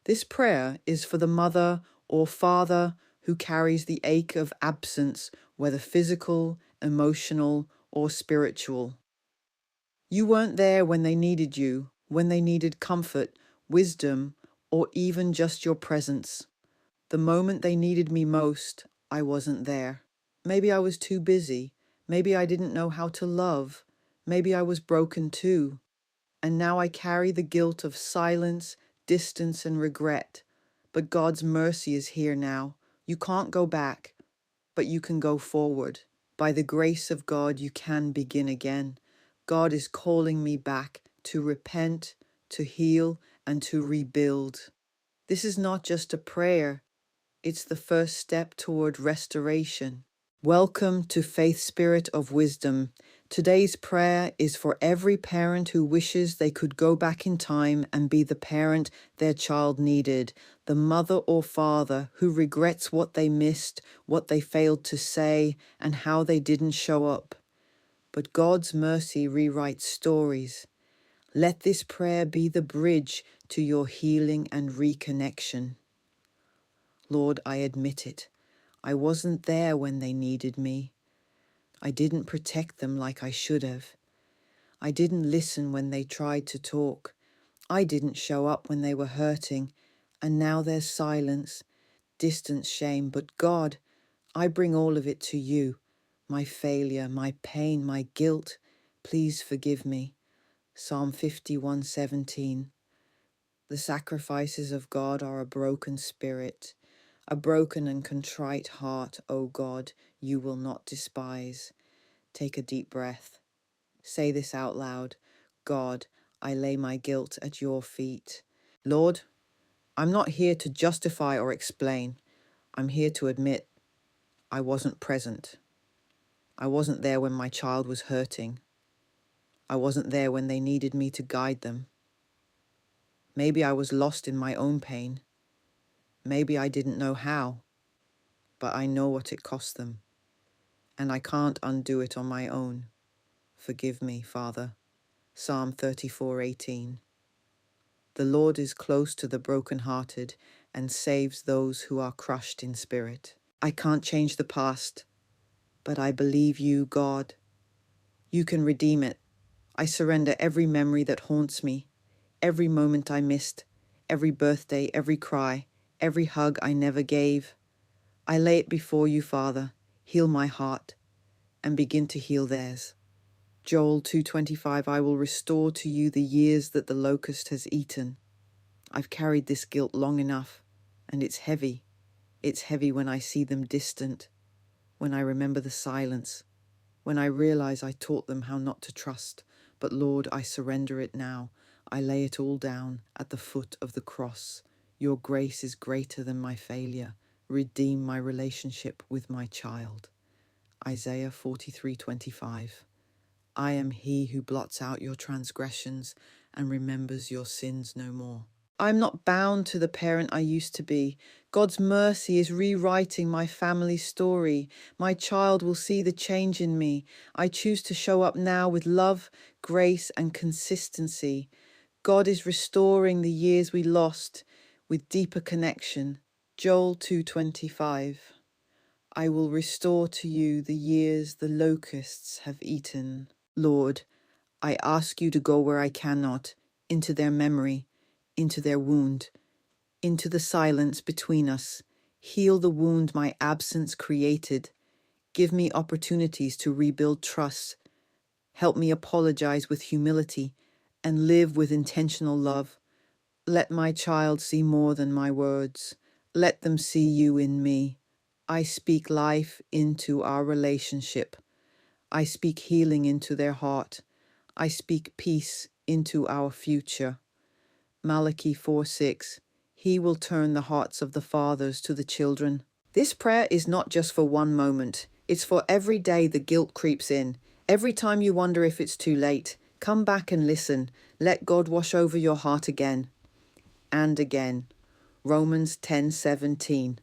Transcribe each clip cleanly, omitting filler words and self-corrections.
This prayer is for the mother or father who carries the ache of absence, whether physical, emotional, or spiritual. You weren't there when they needed you, when they needed comfort, wisdom, or even just your presence. The moment they needed me most, I wasn't there. Maybe I was too busy. Maybe I didn't know how to love. Maybe I was broken too. And now I carry the guilt of silence, distance, and regret. But God's mercy is here now. You can't go back, but you can go forward. By the grace of God, you can begin again. God is calling me back to repent, to heal, and to rebuild. This is not just a prayer. It's the first step toward restoration. Welcome to Faith Spirit of Wisdom. Today's prayer is for every parent who wishes they could go back in time and be the parent their child needed, the mother or father who regrets what they missed, what they failed to say, and how they didn't show up. But God's mercy rewrites stories. Let this prayer be the bridge to your healing and reconnection. Lord, I admit it. I wasn't there when they needed me. I didn't protect them like I should have. I didn't listen when they tried to talk. I didn't show up when they were hurting. And now there's silence, distance, shame. But God, I bring all of it to you. My failure, my pain, my guilt. Please forgive me. Psalm 51:17. The sacrifices of God are a broken spirit. A broken and contrite heart, O God, you will not despise. Take a deep breath. Say this out loud. God, I lay my guilt at your feet. Lord, I'm not here to justify or explain. I'm here to admit I wasn't present. I wasn't there when my child was hurting. I wasn't there when they needed me to guide them. Maybe I was lost in my own pain. Maybe I didn't know how. But I know what it cost them, and I can't undo it on my own. Forgive me, Father. Psalm 34:18. The Lord is close to the brokenhearted and saves those who are crushed in spirit. I can't change the past, but I believe you, God. You can redeem it. I surrender every memory that haunts me, every moment I missed, every birthday, every cry, every hug I never gave. I lay it before you, Father. Heal my heart and begin to heal theirs. Joel 2:25, I will restore to you the years that the locust has eaten. I've carried this guilt long enough, and it's heavy. It's heavy when I see them distant, when I remember the silence, when I realize I taught them how not to trust. But Lord, I surrender it now. I lay it all down at the foot of the cross. Your grace is greater than my failure. Redeem my relationship with my child. Isaiah 43:25. I am he who blots out your transgressions and remembers your sins no more. I'm not bound to the parent I used to be. God's mercy is rewriting my family story. My child will see the change in me. I choose to show up now with love, grace, and consistency. God is restoring the years we lost with deeper connection. Joel 2:25. I will restore to you the years the locusts have eaten. Lord, I ask you to go where I cannot, into their memory, into their wound, into the silence between us. Heal the wound my absence created. Give me opportunities to rebuild trust. Help me apologize with humility and live with intentional love. Let my child see more than my words. Let them see you in me. I speak life into our relationship. I speak healing into their heart. I speak peace into our future. Malachi 4:6. He will turn the hearts of the fathers to the children. This prayer is not just for one moment. It's for every day the guilt creeps in. Every time you wonder if it's too late, come back and listen. Let God wash over your heart again and again. Romans 10:17.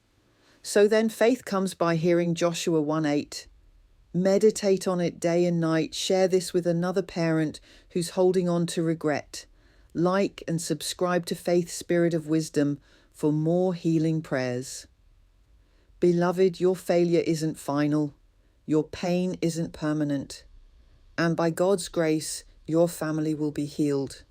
So then faith comes by hearing Joshua 1:8. Meditate on it day and night. Share this with another parent who's holding on to regret. Like and subscribe to Faith Spirit of Wisdom for more healing prayers. Beloved, your failure isn't final. Your pain isn't permanent. And by God's grace, your family will be healed.